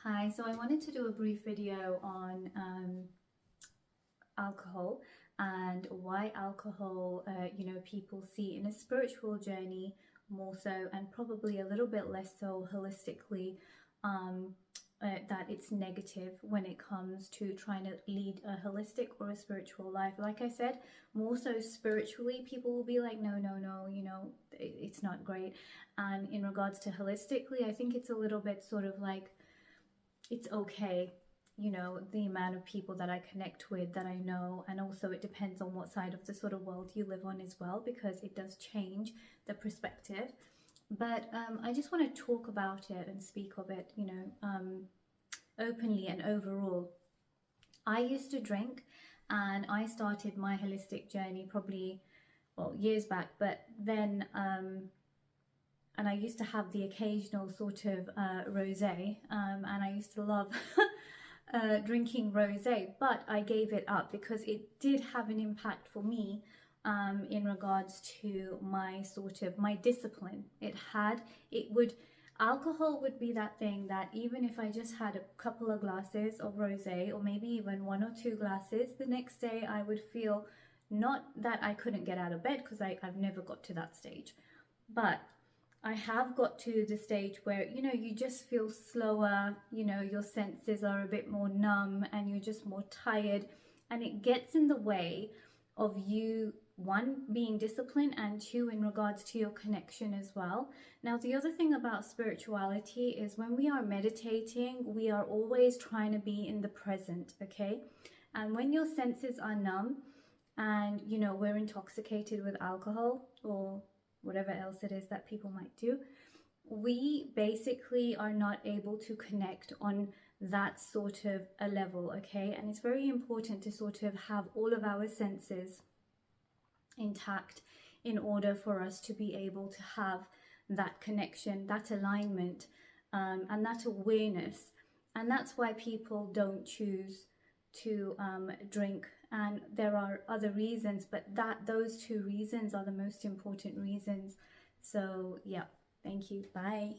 Hi, so I wanted to do a brief video on alcohol and why alcohol, people see in a spiritual journey more so and probably a little bit less so holistically, that it's negative when it comes to trying to lead a holistic or a spiritual life. Like I said, more so spiritually, people will be like, no, no, no, it's not great. And in regards to holistically, I think it's a little bit sort of like, it's okay, the amount of people that I connect with, that I know. And also it depends on what side of the sort of world you live on as well, because it does change the perspective. But I just want to talk about it and speak of it, openly and overall. I used to drink, and I started my holistic journey probably, well, years back, but then and I used to have the occasional sort of rosé, and I used to love drinking rosé, but I gave it up because it did have an impact for me, in regards to my sort of my discipline. Alcohol would be that thing that even if I just had a couple of glasses of rosé, or maybe even one or two glasses, the next day I would feel, not that I couldn't get out of bed, because I've never got to that stage, but I have got to the stage where, you just feel slower, your senses are a bit more numb and you're just more tired. And it gets in the way of you, one, being disciplined, and two, in regards to your connection as well. Now, the other thing about spirituality is when we are meditating, we are always trying to be in the present, okay? And when your senses are numb and, we're intoxicated with alcohol or whatever else it is that people might do, we basically are not able to connect on that sort of a level, okay? And it's very important to sort of have all of our senses intact in order for us to be able to have that connection, that alignment, and that awareness. And that's why people don't choose to drink. And there are other reasons, but those two reasons are the most important reasons. So yeah, thank you. Bye.